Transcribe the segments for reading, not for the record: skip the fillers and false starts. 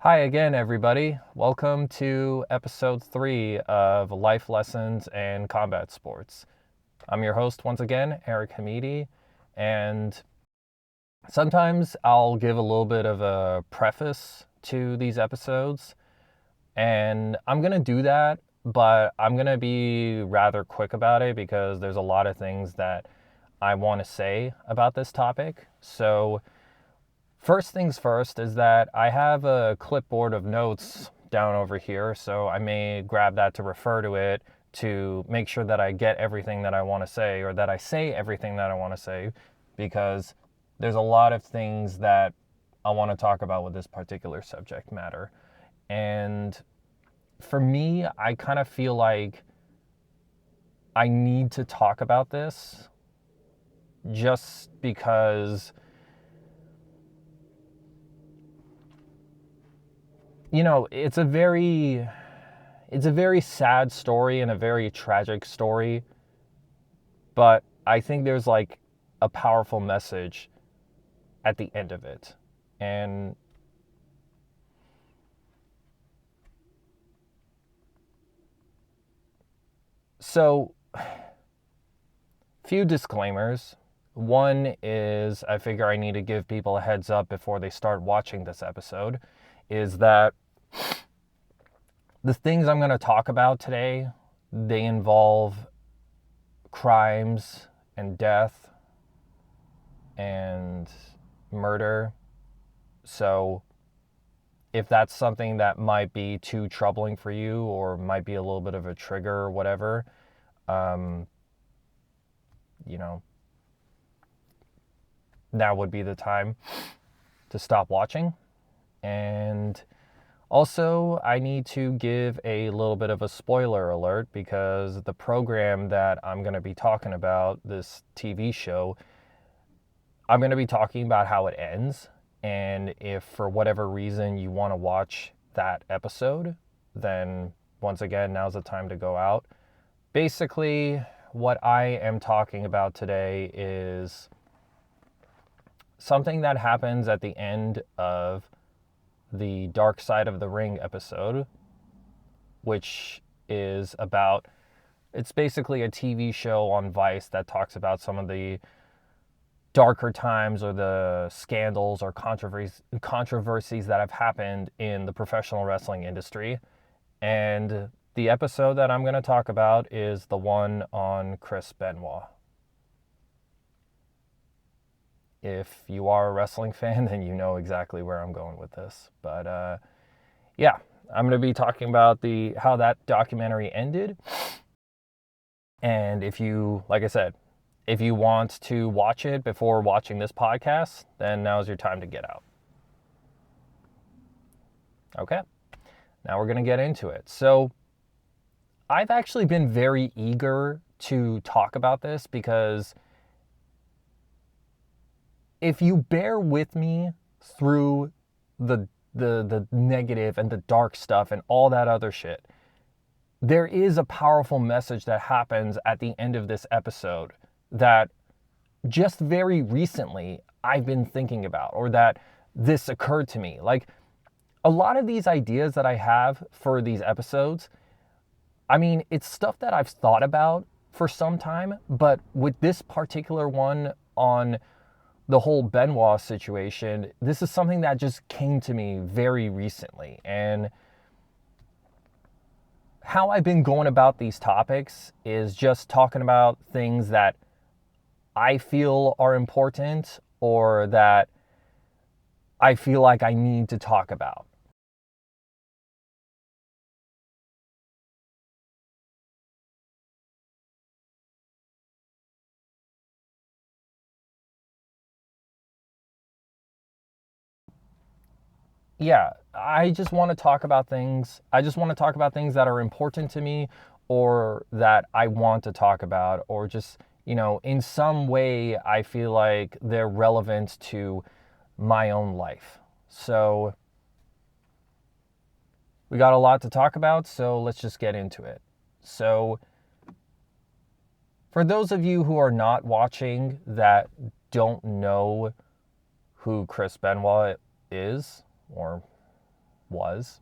Hi again, everybody. Welcome to episode 3 of Life Lessons and Combat Sports. I'm your host once again, Eric Hamidi, and sometimes I'll give a little bit of a preface to these episodes, and I'm going to do that, but I'm going to be rather quick about it because there's a lot of things that I want to say about this topic. So, first things first is that I have a clipboard of notes down over here, so I may grab that to refer to it to make sure that I get everything that I want to say or that I say everything that I want to say because there's a lot of things that I want to talk about with this particular subject matter. And for me, I kind of feel like I need to talk about this just because it's a very sad story and a very tragic story, but I think there's like a powerful message at the end of it. And so, few disclaimers. One is I figure I need to give people a heads up before they start watching this episode is that the things I'm going to talk about today, they involve crimes and death and murder. So if that's something that might be too troubling for you or might be a little bit of a trigger or whatever, um, you know, that would be the time to stop watching. And also, I need to give a little bit of a spoiler alert because the program that I'm going to be talking about, this TV show, I'm going to be talking about how it ends. And if for whatever reason you want to watch that episode, then once again, now's the time to go out. Basically, what I am talking about today is something that happens at the end of the Dark Side of the Ring episode, which is about, it's basically a TV show on Vice that talks about some of the darker times or the scandals or controversies that have happened in the professional wrestling industry. And the episode that I'm going to talk about is the one on Chris Benoit. If you are a wrestling fan, then you know exactly where I'm going with this. But yeah, I'm going to be talking about how that documentary ended. And if you, like I said, if you want to watch it before watching this podcast, then now's your time to get out. Okay, now we're going to get into it. So, I've actually been very eager to talk about this because if you bear with me through the negative and the dark stuff and all that other shit, there is a powerful message that happens at the end of this episode that just very recently I've been thinking about, or that this occurred to me. Like, a lot of these ideas that I have for these episodes, I mean, it's stuff that I've thought about for some time, but with this particular one on the whole Benoit situation, this is something that just came to me very recently. And how I've been going about these topics is just talking about things that I feel are important or that I feel like I need to talk about. Yeah, I just want to talk about things. I just want to talk about things that are important to me or that I want to talk about, or just, in some way I feel like they're relevant to my own life. So, we got a lot to talk about, so let's just get into it. So, for those of you who are not watching that don't know who Chris Benoit is, or was.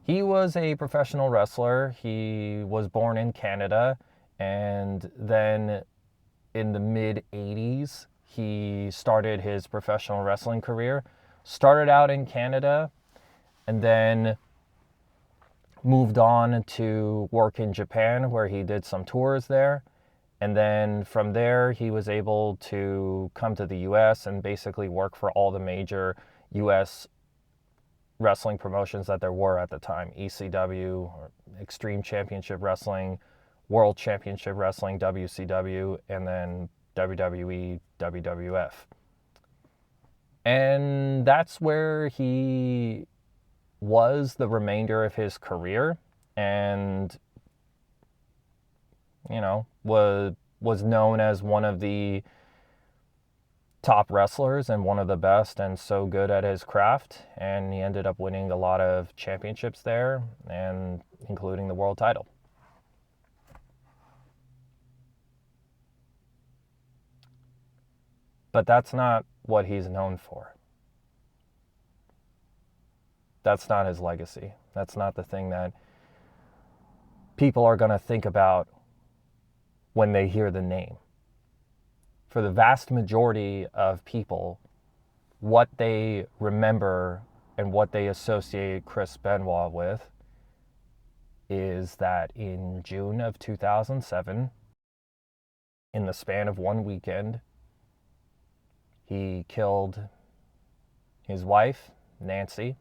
He was a professional wrestler. He was born in Canada, and then in the mid 80s, he started his professional wrestling career. Started out in Canada and then moved on to work in Japan, where he did some tours there. And then from there, he was able to come to the US and basically work for all the major US wrestling promotions that there were at the time: ECW, or Extreme Championship Wrestling, World Championship Wrestling, WCW, and then WWE, WWF. And that's where he was the remainder of his career, and was known as one of the top wrestlers and one of the best, and so good at his craft. And he ended up winning a lot of championships there, and including the world title. But that's not what he's known for. That's not his legacy. That's not the thing that people are going to think about when they hear the name. For the vast majority of people, what they remember and what they associate Chris Benoit with is that in June of 2007, in the span of one weekend, he killed his wife, Nancy,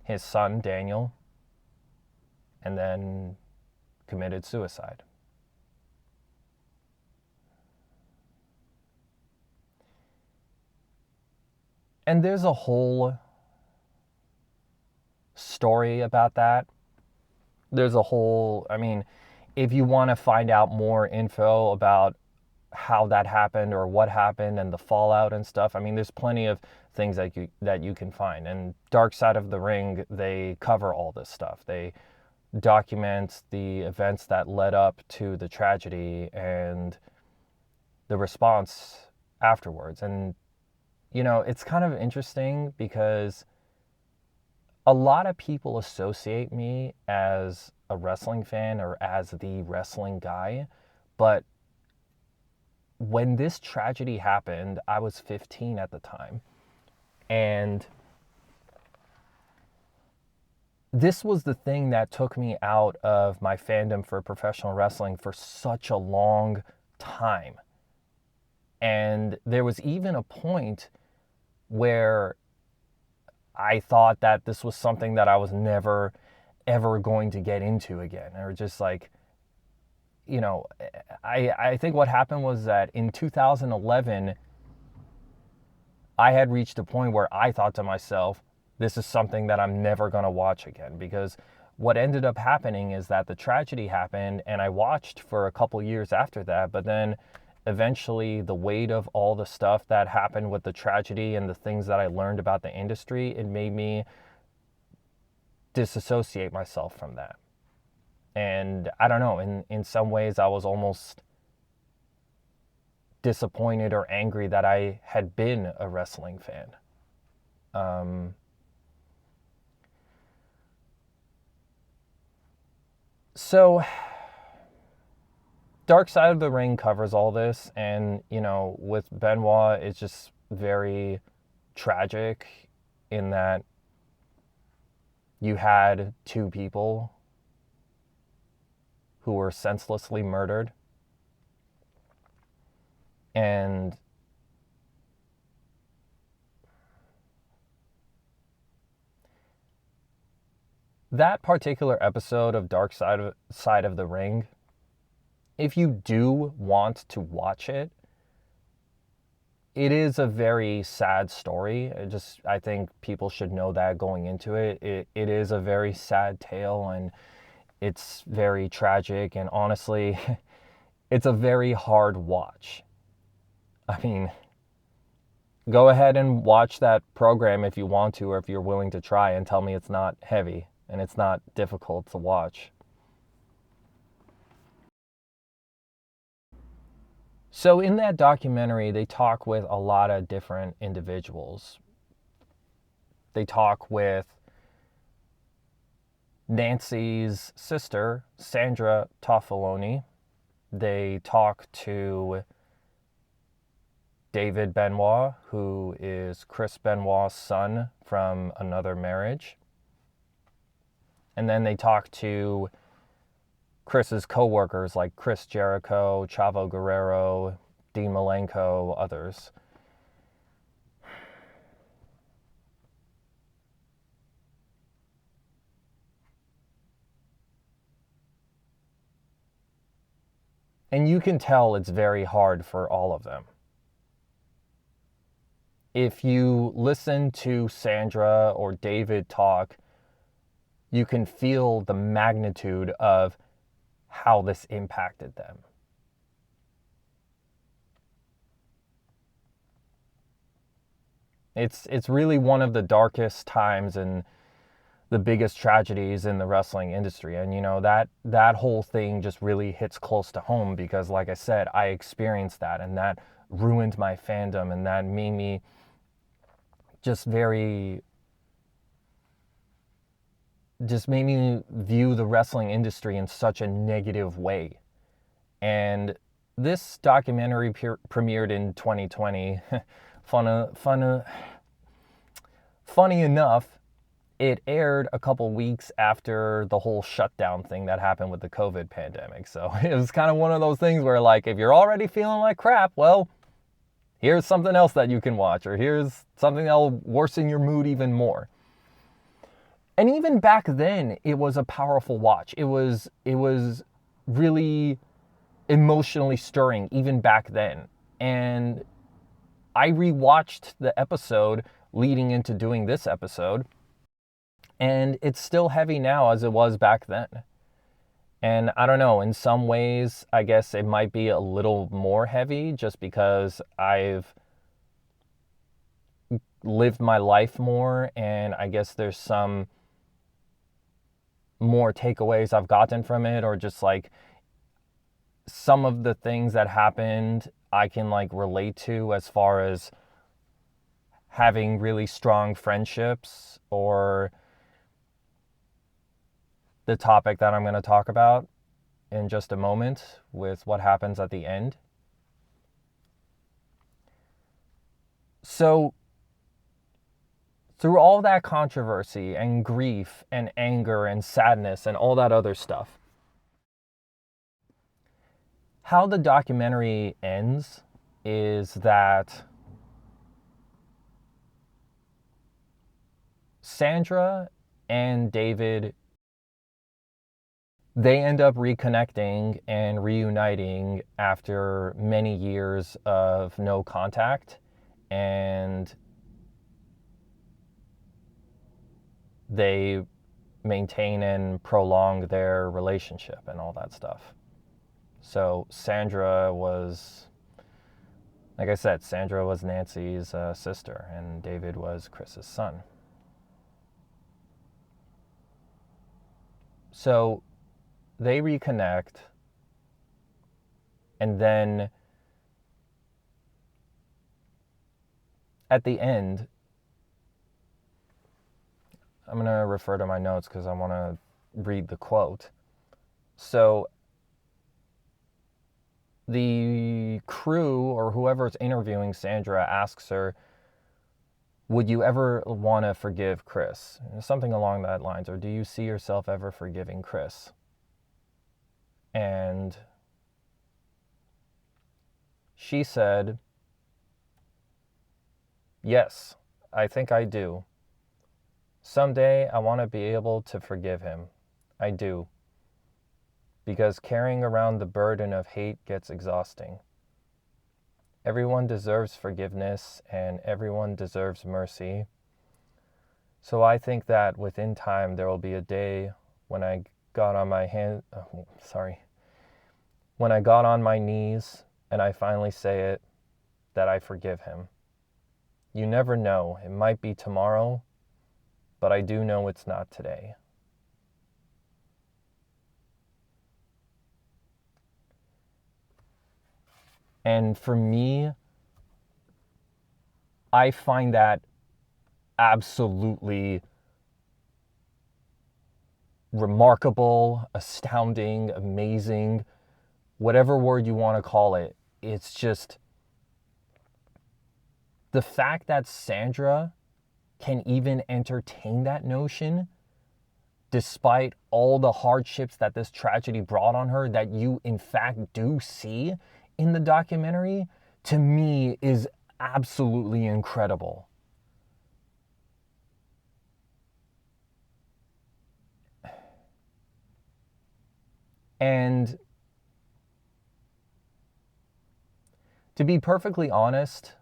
his son, Daniel, and then committed suicide. And there's a whole story about that. If you want to find out more info about how that happened or what happened and the fallout and stuff, there's plenty of things that you can find. And Dark Side of the Ring, they cover all this stuff. They document the events that led up to the tragedy and the response afterwards. And it's kind of interesting because a lot of people associate me as a wrestling fan or as the wrestling guy, but when this tragedy happened, I was 15 at the time, and this was the thing that took me out of my fandom for professional wrestling for such a long time. And there was even a point where I thought that this was something that I was never, ever going to get into again. Or just like, I think what happened was that in 2011, I had reached a point where I thought to myself, this is something that I'm never going to watch again. Because what ended up happening is that the tragedy happened, and I watched for a couple years after that, but then eventually the weight of all the stuff that happened with the tragedy and the things that I learned about the industry, it made me disassociate myself from that. And I don't know, in some ways I was almost disappointed or angry that I had been a wrestling fan. So Dark Side of the Ring covers all this, and with Benoit, it's just very tragic in that you had two people who were senselessly murdered, and that particular episode of Dark Side of the Ring, if you do want to watch it, it is a very sad story. I think people should know that going into it. It is a very sad tale, and it's very tragic, and honestly, it's a very hard watch. Go ahead and watch that program if you want to, or if you're willing to try, and tell me it's not heavy and it's not difficult to watch. So in that documentary, they talk with a lot of different individuals. They talk with Nancy's sister, Sandra Toffoloni. They talk to David Benoit, who is Chris Benoit's son from another marriage. And then they talk to Chris's co-workers like Chris Jericho, Chavo Guerrero, Dean Malenko, others. And you can tell it's very hard for all of them. If you listen to Sandra or David talk, you can feel the magnitude of how this impacted them. It's really one of the darkest times and the biggest tragedies in the wrestling industry. And that whole thing just really hits close to home because, like I said, I experienced that, and that ruined my fandom, and that made me just made me view the wrestling industry in such a negative way. And this documentary premiered in 2020. Funny enough, it aired a couple weeks after the whole shutdown thing that happened with the COVID pandemic. So it was kind of one of those things where, like, if you're already feeling like crap, well, here's something else that you can watch, or here's something that'll worsen your mood even more. And even back then, it was a powerful watch. It was really emotionally stirring even back then. And I rewatched the episode leading into doing this episode, and it's still heavy now as it was back then. And I don't know, in some ways, I guess it might be a little more heavy just because I've lived my life more, and I guess there's some more takeaways I've gotten from it, or just like some of the things that happened I can like relate to, as far as having really strong friendships, or the topic that I'm going to talk about in just a moment with what happens at the end. So through all that controversy and grief and anger and sadness and all that other stuff, how the documentary ends is that Sandra and David, they end up reconnecting and reuniting after many years of no contact, and they maintain and prolong their relationship and all that stuff. So Sandra was, like I said, Sandra was Nancy's sister, and David was Chris's son. So they reconnect, and then at the end, I'm going to refer to my notes because I want to read the quote. So the crew, or whoever's interviewing Sandra, asks her, would you ever want to forgive Chris? Something along that lines, or do you see yourself ever forgiving Chris? And she said, yes, I think I do. Someday I want to be able to forgive him. I do. Because carrying around the burden of hate gets exhausting. Everyone deserves forgiveness, and everyone deserves mercy. So I think that within time there will be a day when I got on when I got on my knees and I finally say it, that I forgive him. You never know, it might be tomorrow, but I do know it's not today. And for me, I find that absolutely remarkable, astounding, amazing, whatever word you want to call it. It's just the fact that Sandra can even entertain that notion despite all the hardships that this tragedy brought on her, that you in fact do see in the documentary, to me is absolutely incredible. And to be perfectly honest,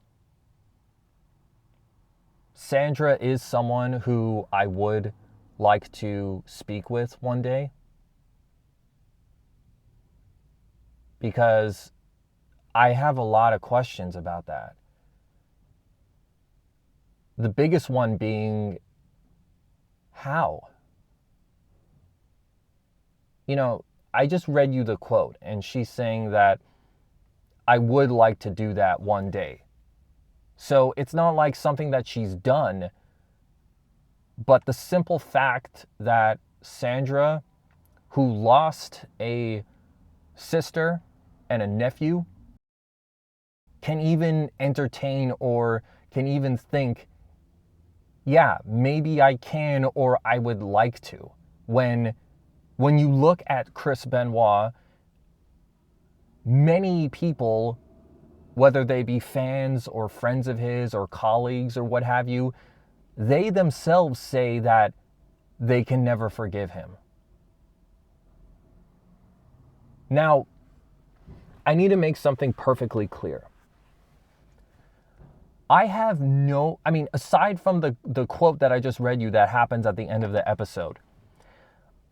Sandra is someone who I would like to speak with one day, because I have a lot of questions about that. The biggest one being, how? You know, I just read you the quote, and she's saying that I would like to do that one day. So it's not like something that she's done, but the simple fact that Sandra, who lost a sister and a nephew, can even entertain or can even think, yeah, maybe I can or I would like to. When you look at Chris Benoit, many people, whether they be fans or friends of his or colleagues or what have you, they themselves say that they can never forgive him. Now, I need to make something perfectly clear. Aside from the quote that I just read you that happens at the end of the episode,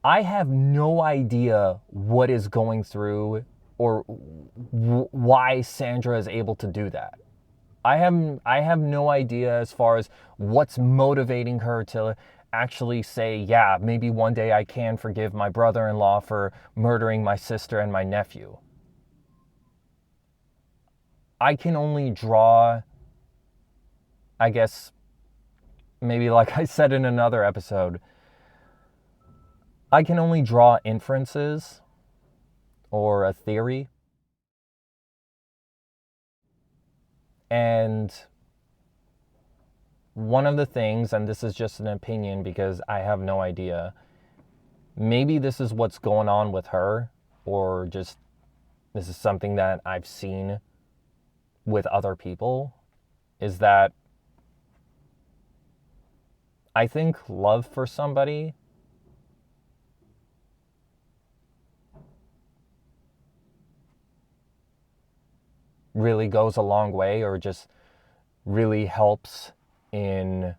I have no idea what is going through or why Sandra is able to do that. I have no idea as far as what's motivating her to actually say, yeah, maybe one day I can forgive my brother-in-law for murdering my sister and my nephew. I can only draw, I guess, maybe like I said in another episode, I can only draw inferences or a theory. And one of the things, and this is just an opinion because I have no idea, maybe this is what's going on with her, or just this is something that I've seen with other people, is that I think love for somebody really goes a long way, or just really helps in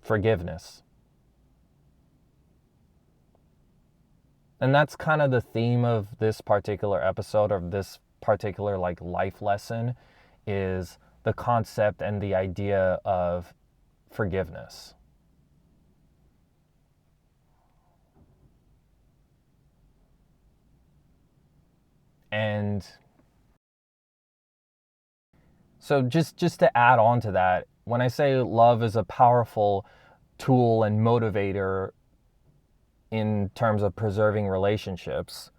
forgiveness. And that's kind of the theme of this particular episode, or this particular like life lesson, is the concept and the idea of forgiveness. And so just to add on to that, when I say love is a powerful tool and motivator in terms of preserving relationships,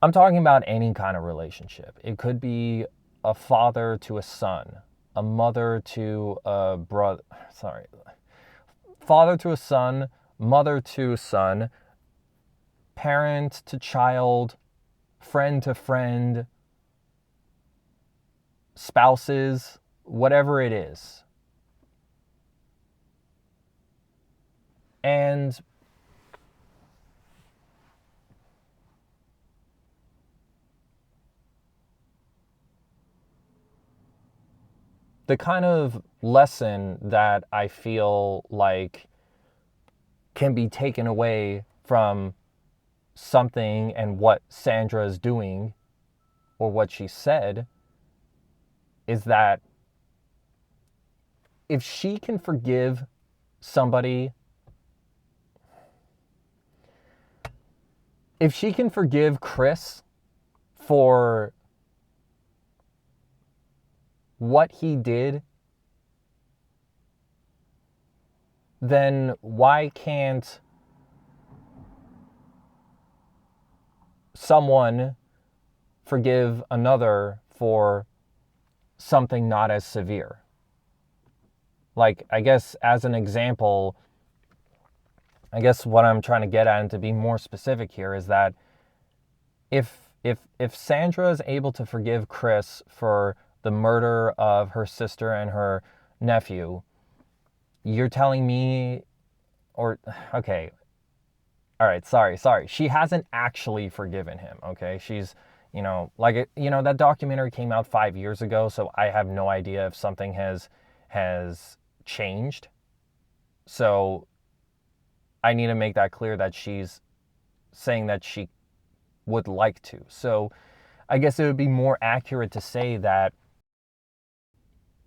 I'm talking about any kind of relationship. It could be a father to a son, a mother to a brother, father to a son, mother to a son, parent to child, friend to friend, spouses, whatever it is. And the kind of lesson that I feel like can be taken away from something and what Sandra is doing or what she said is that if she can forgive somebody, if she can forgive Chris for what he did, then why can't someone forgive another for something not as severe? Like, I guess as an example, I guess what I'm trying to get at, and to be more specific here, is that if Sandra is able to forgive Chris for the murder of her sister and her nephew, you're telling me, or okay, all right, sorry. She hasn't actually forgiven him, okay? She's, that documentary came out 5 years ago, so I have no idea if something has changed. So I need to make that clear that she's saying that she would like to. So I guess it would be more accurate to say that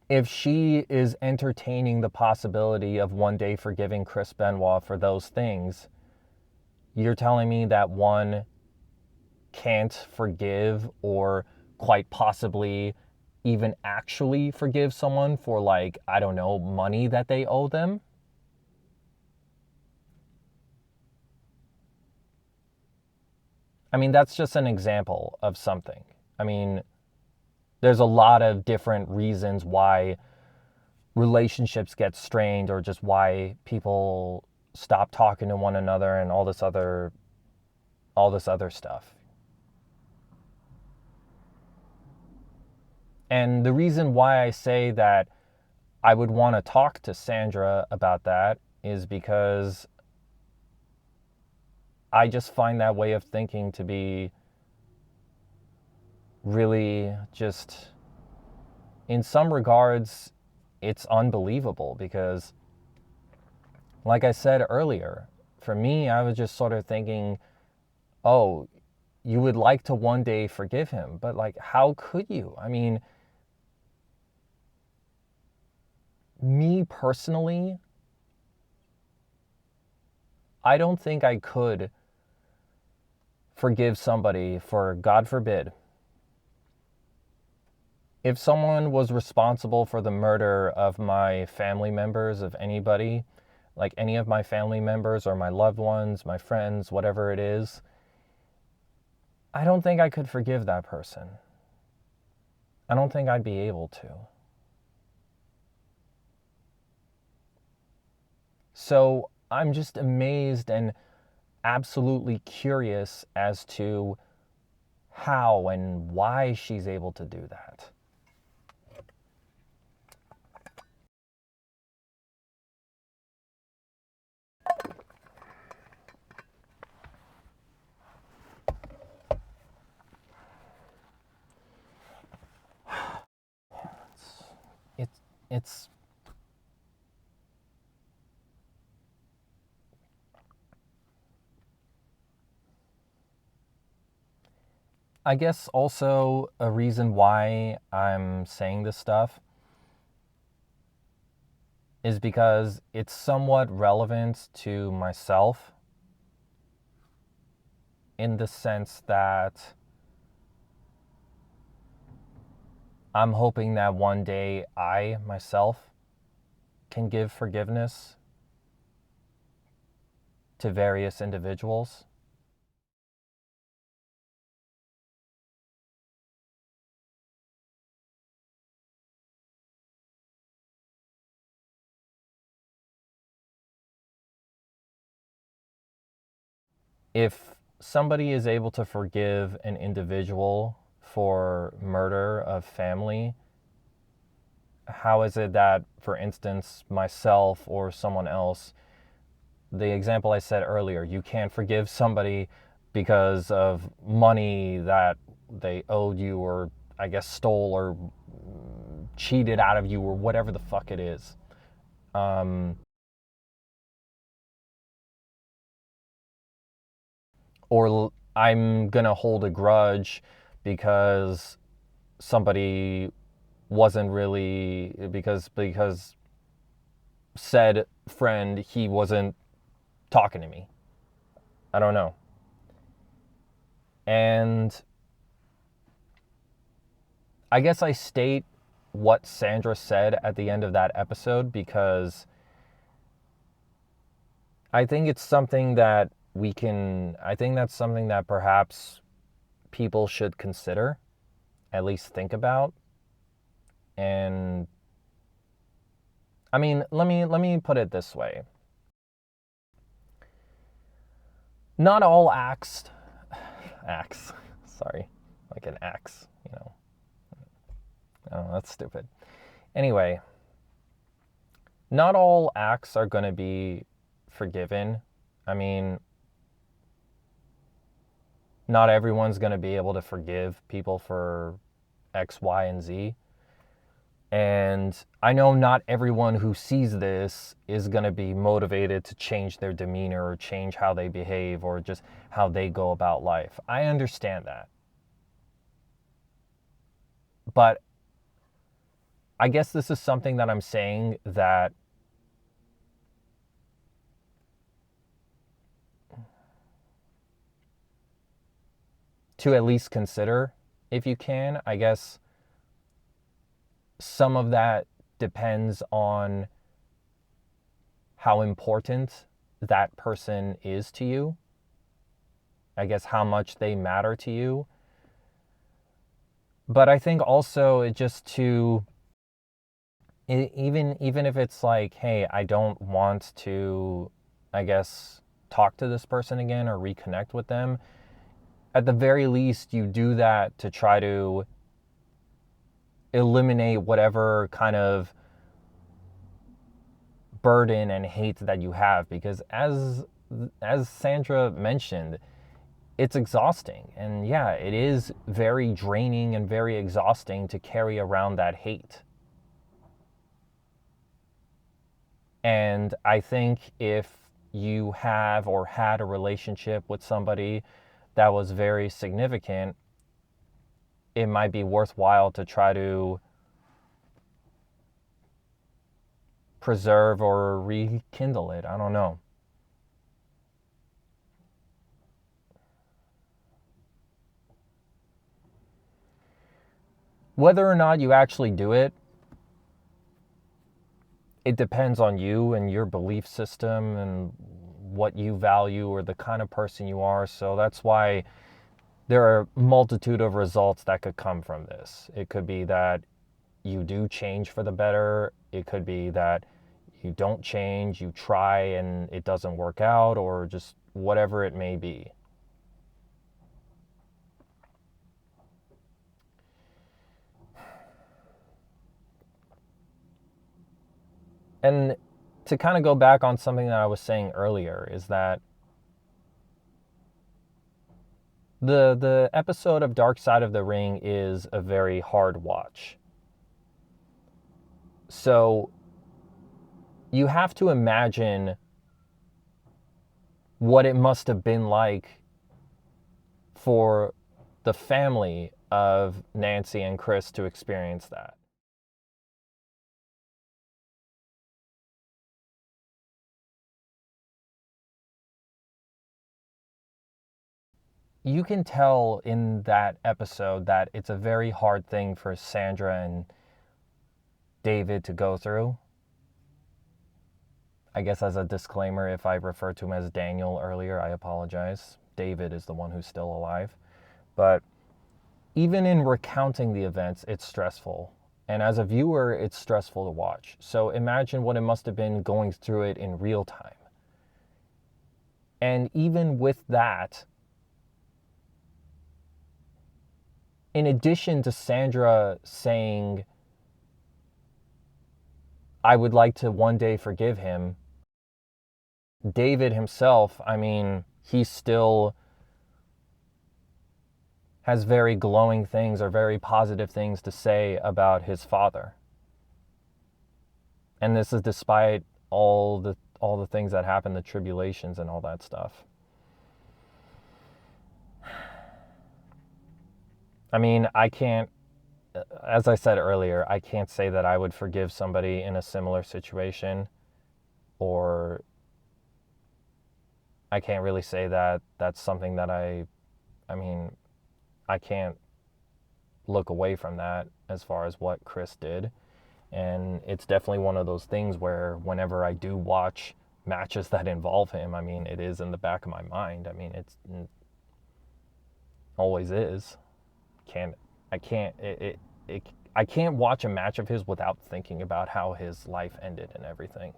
if she is entertaining the possibility of one day forgiving Chris Benoit for those things, you're telling me that one can't forgive, or quite possibly even actually forgive someone for, like, I don't know, money that they owe them? I mean, that's just an example of something. I mean, there's a lot of different reasons why relationships get strained, or just why people stop talking to one another, and all this other stuff. And the reason why I say that I would want to talk to Sandra about that is because I just find that way of thinking to be really just, in some regards, it's unbelievable. Because, like I said earlier, for me, I was just sort of thinking, oh, you would like to one day forgive him, but, like, how could you? I mean, me personally, I don't think I could forgive somebody for, God forbid, if someone was responsible for the murder of my family members, of anybody, like any of my family members or my loved ones, my friends, whatever it is, I don't think I could forgive that person. I don't think I'd be able to. So I'm just amazed and absolutely curious as to how and why she's able to do that. It's, it's, I guess also a reason why I'm saying this stuff is because it's somewhat relevant to myself, in the sense that I'm hoping that one day I myself can give forgiveness to various individuals. If somebody is able to forgive an individual for murder of family, how is it that, for instance, myself or someone else, the example I said earlier, you can't forgive somebody because of money that they owed you, or I guess stole or cheated out of you, or whatever the fuck it is. Or I'm gonna hold a grudge because somebody wasn't really, because said friend, he wasn't talking to me. I don't know. And I guess I state what Sandra said at the end of that episode, because I think it's something that I think that's something that perhaps people should consider, at least think about. And I mean, let me put it this way. Not all acts, sorry, like an axe, Oh, that's stupid. Anyway, not all acts are going to be forgiven. I mean, not everyone's going to be able to forgive people for X, Y, and Z. And I know not everyone who sees this is going to be motivated to change their demeanor or change how they behave or just how they go about life. I understand that. But I guess this is something that I'm saying that to at least consider, if you can. I guess some of that depends on how important that person is to you. I guess how much they matter to you. But I think also it just to even if it's like, hey, I don't want to, I guess, talk to this person again or reconnect with them, at the very least you do that to try to eliminate whatever kind of burden and hate that you have, because as Sandra mentioned, it's exhausting. And yeah, it is very draining and very exhausting to carry around that hate. And I think if you have or had a relationship with somebody that was very significant, it might be worthwhile to try to preserve or rekindle it. I don't know. Whether or not you actually do it, it depends on you and your belief system and what you value or the kind of person you are. So that's why there are a multitude of results that could come from this. It could be that you do change for the better. It could be that you don't change, you try and it doesn't work out, or just whatever it may be. And to kind of go back on something that I was saying earlier is that the episode of Dark Side of the Ring is a very hard watch. So you have to imagine what it must have been like for the family of Nancy and Chris to experience that. You can tell in that episode that it's a very hard thing for Sandra and David to go through. I guess as a disclaimer, if I referred to him as Daniel earlier, I apologize. David is the one who's still alive. But even in recounting the events, it's stressful. And as a viewer, it's stressful to watch. So imagine what it must have been going through it in real time. And even with that, in addition to Sandra saying, I would like to one day forgive him, David himself, I mean, he still has very glowing things or very positive things to say about his father. And this is despite all the things that happen, the tribulations and all that stuff. I mean, I can't, as I said earlier, I can't say that I would forgive somebody in a similar situation, or I can't really say that that's something that I mean, I can't look away from that as far as what Chris did. And it's definitely one of those things where whenever I do watch matches that involve him, I mean, it is in the back of my mind. I mean, it always is. I can't I can't watch a match of his without thinking about how his life ended and everything.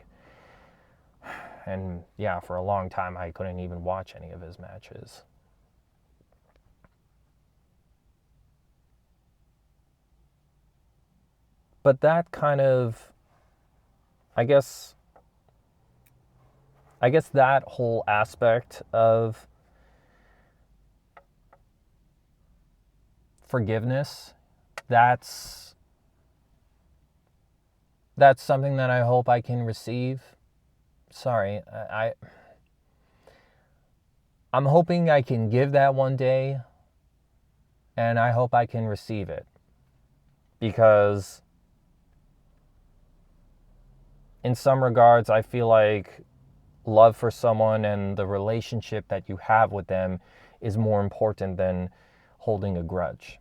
And yeah, for a long time I couldn't even watch any of his matches. But that kind of, I guess that whole aspect of forgiveness, that's something that I hope I can receive. Sorry, I'm hoping I can give that one day, and I hope I can receive it. Because in some regards, I feel like love for someone and the relationship that you have with them is more important than holding a grudge.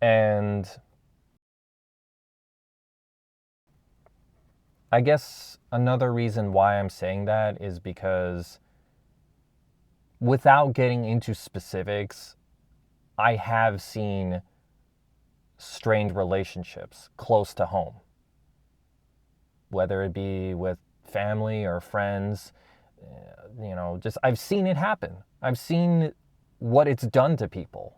And I guess another reason why I'm saying that is because, without getting into specifics, I have seen strained relationships close to home, whether it be with family or friends. Just I've seen it happen. I've seen what it's done to people.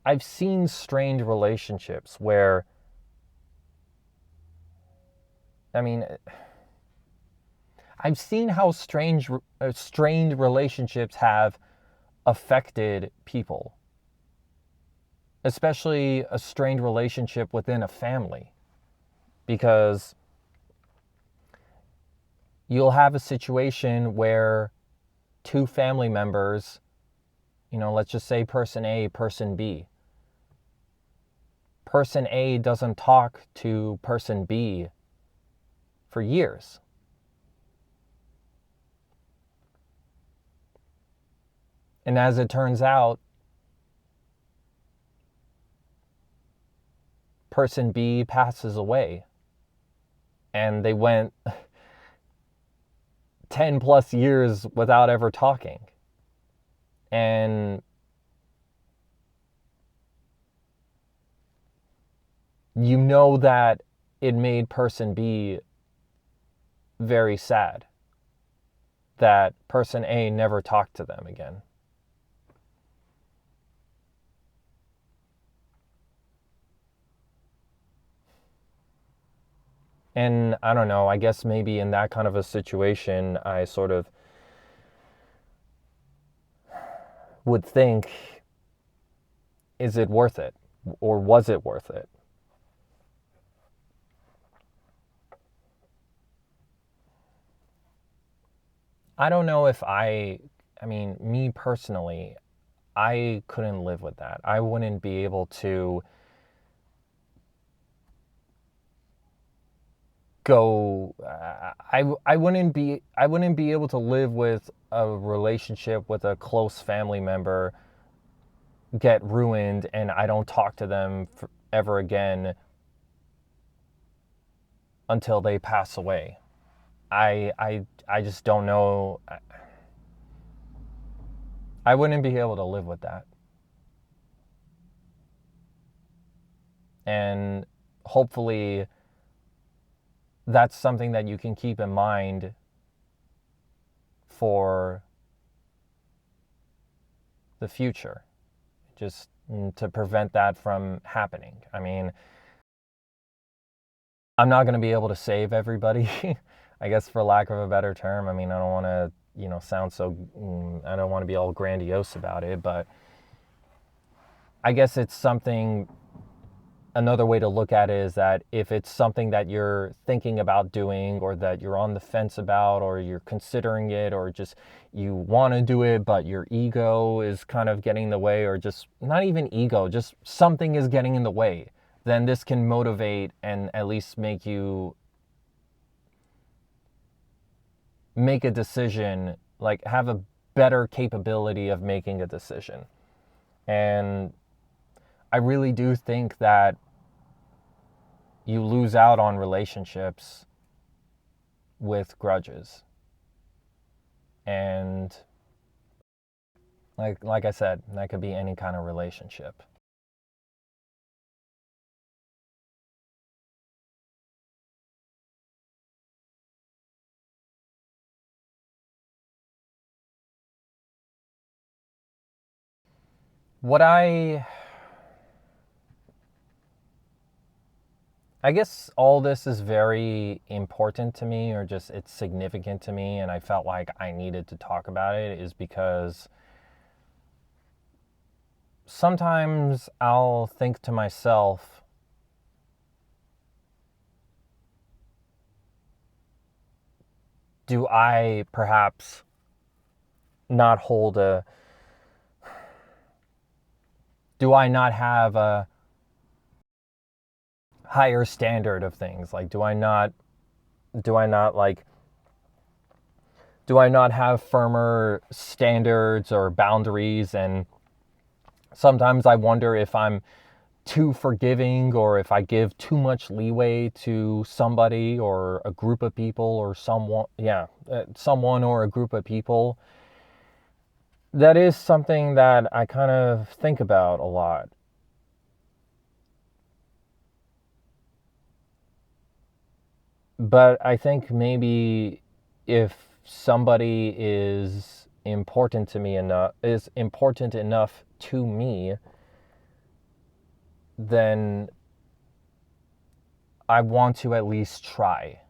I've seen strained relationships where, I mean, I've seen how strained relationships have affected people, especially a strained relationship within a family, because you'll have a situation where two family members, let's just say person A, person B. Person A doesn't talk to person B for years. And as it turns out, person B passes away. And they went 10 plus years without ever talking. And you know that it made person B very sad that person A never talked to them again. And I don't know, I guess maybe in that kind of a situation, I sort of would think, is it worth it? Or was it worth it? I don't know if me personally, I couldn't live with that. I wouldn't be able to go I wouldn't be able to live with a relationship with a close family member get ruined and I don't talk to them ever again until they pass away. I just don't know. I wouldn't be able to live with that. And hopefully that's something that you can keep in mind for the future, just to prevent that from happening. I mean, I'm not going to be able to save everybody, I guess, for lack of a better term. I mean, I don't want to, sound so, I don't want to be all grandiose about it, but I guess it's something another way to look at it is that if it's something that you're thinking about doing, or that you're on the fence about, or you're considering it, or just you want to do it but your ego is kind of getting in the way, or just not even ego, just something is getting in the way, then this can motivate and at least make you make a decision, like have a better capability of making a decision. And I really do think that you lose out on relationships with grudges. And like I said, that could be any kind of relationship. What I guess all this is very important to me, or just it's significant to me, and I felt like I needed to talk about it, is because sometimes I'll think to myself, do I perhaps not hold a, do I not have a higher standard of things? Like, do I not like, do I not have firmer standards or boundaries? And sometimes I wonder if I'm too forgiving, or if I give too much leeway to somebody or a group of people, or someone or a group of people. That is something that I kind of think about a lot. But I think maybe if somebody is important enough to me, then I want to at least try.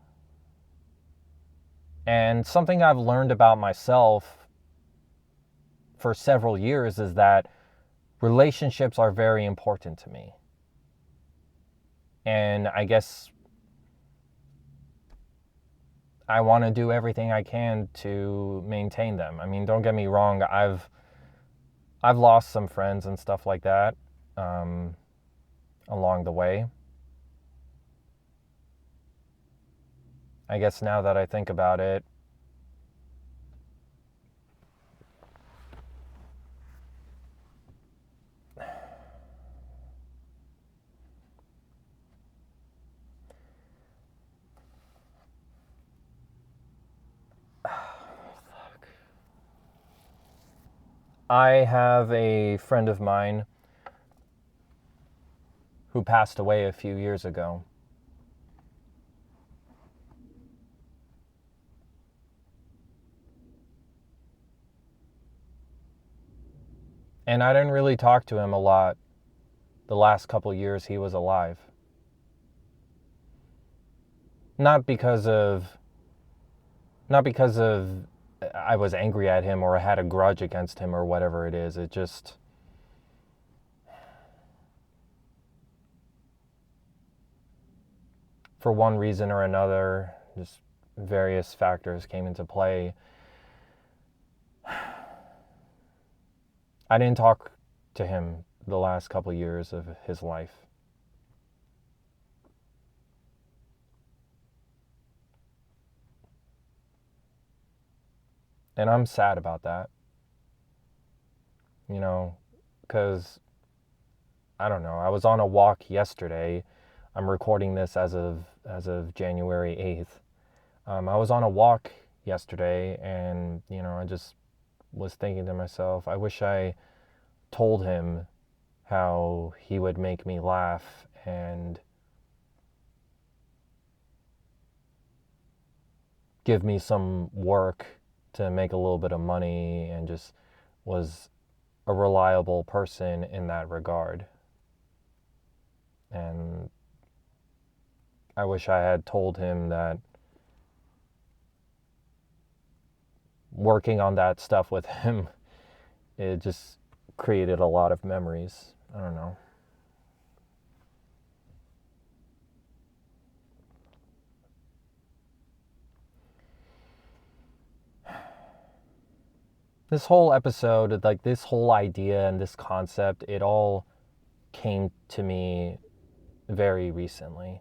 And something I've learned about myself for several years is that relationships are very important to me. And I guess I want to do everything I can to maintain them. I mean, don't get me wrong, I've lost some friends and stuff like that along the way. I guess now that I think about it, I have a friend of mine who passed away a few years ago. And I didn't really talk to him a lot the last couple years he was alive. Not because of not because of I was angry at him or I had a grudge against him or whatever it is. It just, for one reason or another, just various factors came into play. I didn't talk to him the last couple years of his life. And I'm sad about that, you know, because I don't know. I was on a walk yesterday. I'm recording this as of January 8th. I was on a walk yesterday, and I just was thinking to myself, I wish I told him how he would make me laugh and give me some work to make a little bit of money, and just was a reliable person in that regard. And I wish I had told him that working on that stuff with him, it just created a lot of memories. I don't know. this whole episode, like this whole idea and this concept, it all came to me very recently.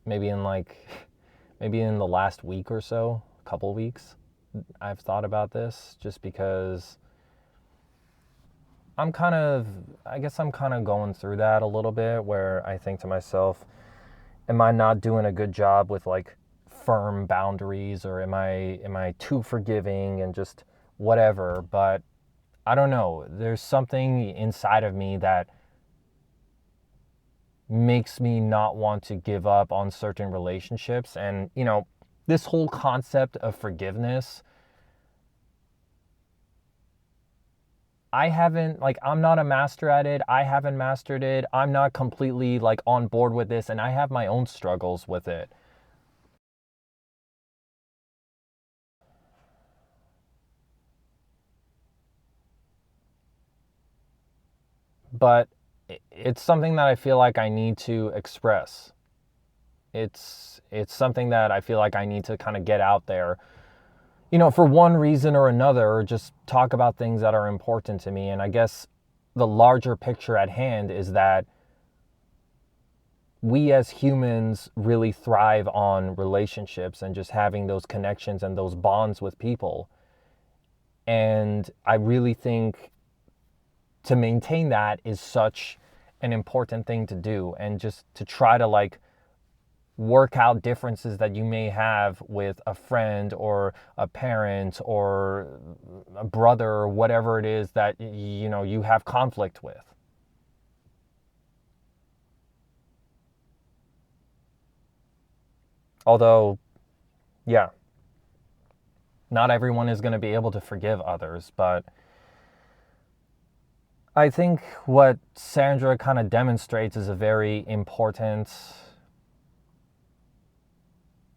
Maybe in the last week or so, a couple weeks, I've thought about this just because I guess I'm kind of going through that a little bit where I think to myself, am I not doing a good job with like firm boundaries, or am I too forgiving and just whatever? But I don't know. There's something inside of me that makes me not want to give up on certain relationships. And, this whole concept of forgiveness, I'm not a master at it. I haven't mastered it. I'm not completely like on board with this, and I have my own struggles with it. But it's something that I feel like I need to express. It's something that I feel like I need to kind of get out there, for one reason or another, or just talk about things that are important to me. And I guess the larger picture at hand is that we as humans really thrive on relationships and just having those connections and those bonds with people. And I really think to maintain that is such an important thing to do, and just to try to like work out differences that you may have with a friend or a parent or a brother or whatever it is that you have conflict with. Although, yeah, not everyone is going to be able to forgive others, but I think what Sandra kind of demonstrates is a very important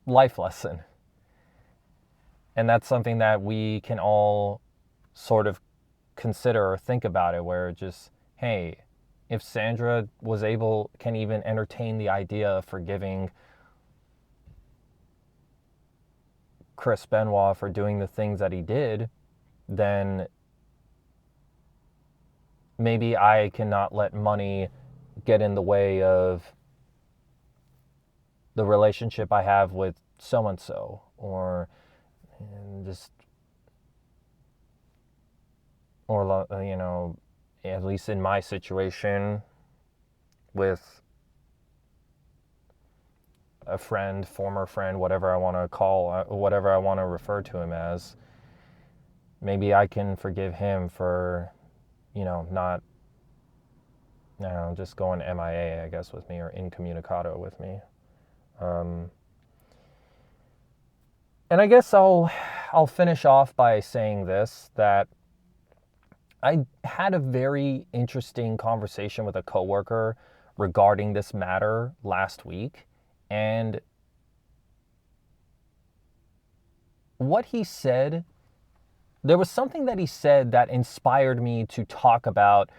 life lesson. And that's something that we can all sort of consider or think about it, where just, hey, if Sandra can even entertain the idea of forgiving Chris Benoit for doing the things that he did, then maybe I cannot let money get in the way of the relationship I have with so and so, or just, or at least in my situation with a friend, former friend, whatever I want to call, whatever I want to refer to him as. Maybe I can forgive him for, not, just going MIA, I guess, with me, or incommunicado with me. And I guess I'll finish off by saying this, that I had a very interesting conversation with a coworker regarding this matter last week. And what he said, there was something that he said that inspired me to talk about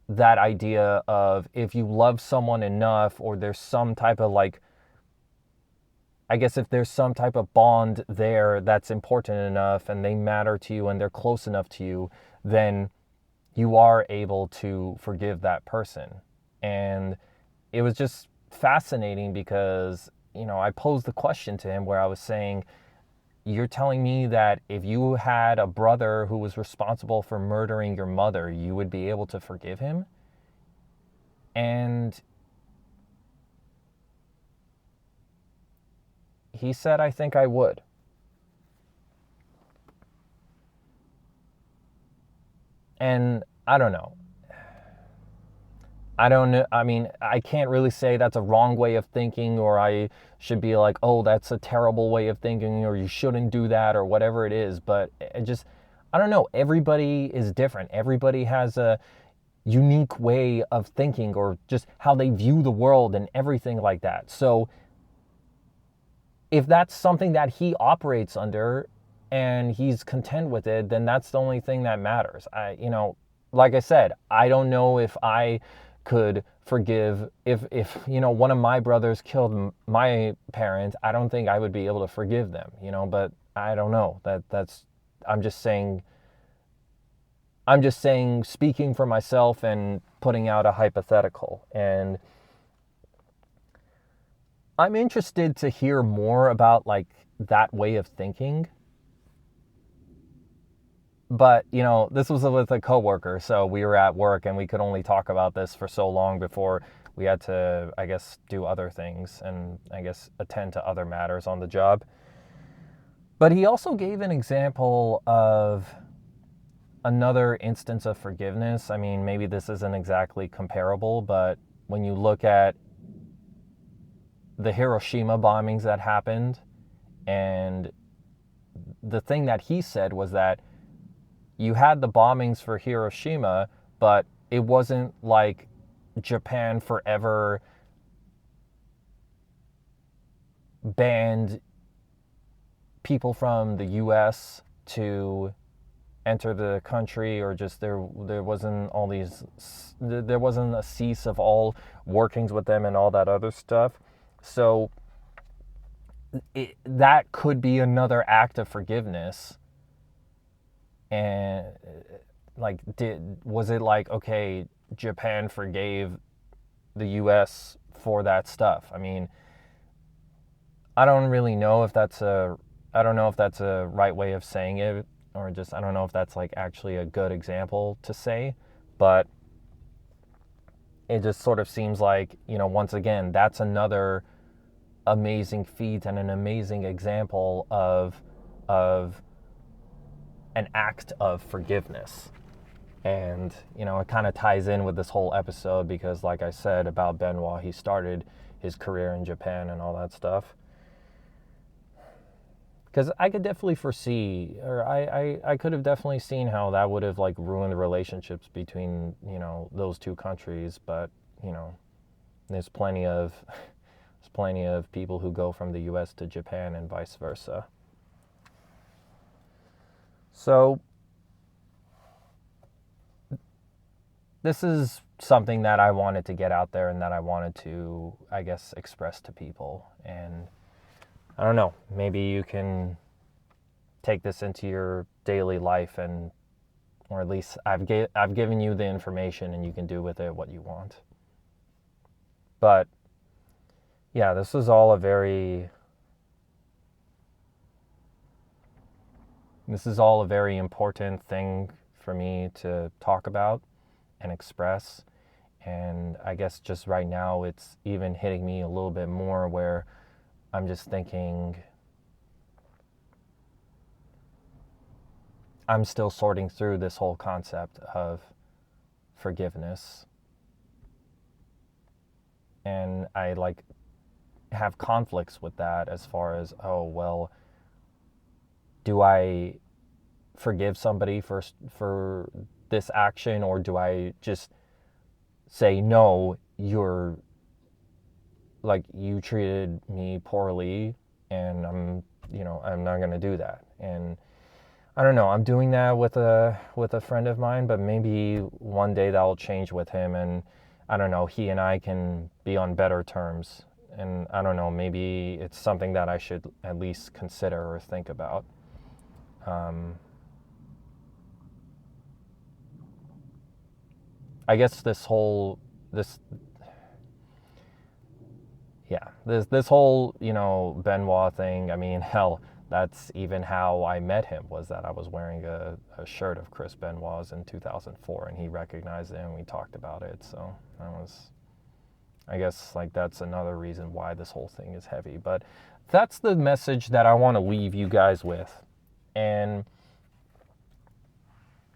that idea of, if you love someone enough, or there's some type of if there's some type of bond there that's important enough and they matter to you and they're close enough to you, then you are able to forgive that person. And it was just fascinating because, I posed the question to him where I was saying, you're telling me that if you had a brother who was responsible for murdering your mother, you would be able to forgive him? And he said, I think I would. And I don't know. I don't know. I mean, I can't really say that's a wrong way of thinking, or I should be like, oh, that's a terrible way of thinking, or you shouldn't do that, or whatever it is. But I don't know. Everybody is different. Everybody has a unique way of thinking, or just how they view the world and everything like that. So if that's something that he operates under and he's content with it, then that's the only thing that matters. Like I said, I don't know if I could forgive if one of my brothers killed my parents. I don't think I would be able to forgive them, but I don't know. That's I'm just saying speaking for myself and putting out a hypothetical. And I'm interested to hear more about like that way of thinking. But, this was with a coworker, so we were at work and we could only talk about this for so long before we had to, I guess, do other things and I guess attend to other matters on the job. But he also gave an example of another instance of forgiveness. I mean, maybe this isn't exactly comparable, but when you look at the Hiroshima bombings that happened, and the thing that he said was that you had the bombings for Hiroshima, but it wasn't like Japan forever banned people from the US to enter the country, or just there wasn't a cease of all workings with them and all that other stuff. So that could be another act of forgiveness. And like, was it like, okay, Japan forgave the US for that stuff? I mean, I don't know if that's a right way of saying it, or just I don't know if that's like actually a good example to say, but it just sort of seems like, once again, that's another amazing feat and an amazing example of an act of forgiveness. And, it kind of ties in with this whole episode because, like I said about Benoit, he started his career in Japan and all that stuff. Because I could definitely foresee, or I could have definitely seen how that would have like ruined relationships between, those two countries. But, there's plenty of people who go from the US to Japan and vice versa. So this is something that I wanted to get out there and that I wanted to, I guess, express to people. And I don't know, maybe you can take this into your daily life, and or at least I've given you the information and you can do with it what you want. But yeah, this is all a very important thing for me to talk about and express. And I guess just right now it's even hitting me a little bit more, where I'm just thinking I'm still sorting through this whole concept of forgiveness. And I like have conflicts with that as far as, oh, well, do I forgive somebody for this action, or do I just say, no, you treated me poorly and I'm not going to do that. And I don't know, I'm doing that with a friend of mine, but maybe one day that will change with him, and I don't know, he and I can be on better terms. And I don't know, maybe it's something that I should at least consider or think about. I guess this whole Benoit thing, I mean, hell, that's even how I met him, was that I was wearing a shirt of Chris Benoit's in 2004, and he recognized it and we talked about it. So I guess like that's another reason why this whole thing is heavy. But that's the message that I want to leave you guys with. And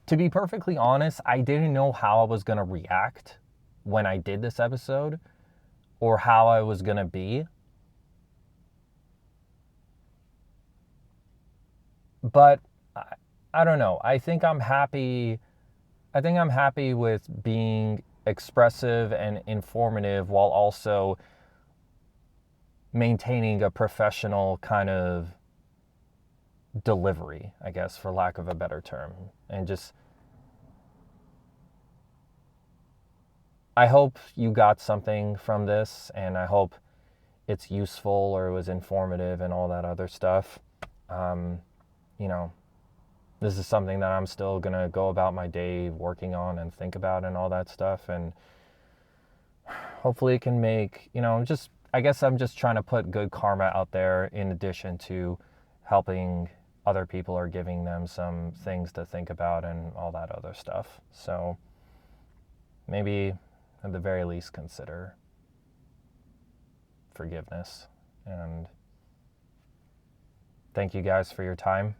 to be perfectly honest, I didn't know how I was going to react when I did this episode, or how I was going to be. But I don't know. I think I'm happy with being expressive and informative while also maintaining a professional kind of delivery, I guess, for lack of a better term. And just I hope you got something from this, and I hope it's useful or it was informative and all that other stuff. Um, you know, this is something that I'm still going to go about my day working on and think about and all that stuff. And hopefully it can make, I guess I'm just trying to put good karma out there in addition to helping other people or giving them some things to think about and all that other stuff. So maybe at the very least consider forgiveness. And thank you guys for your time.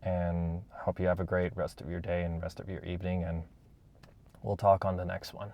And I hope you have a great rest of your day and rest of your evening. And we'll talk on the next one.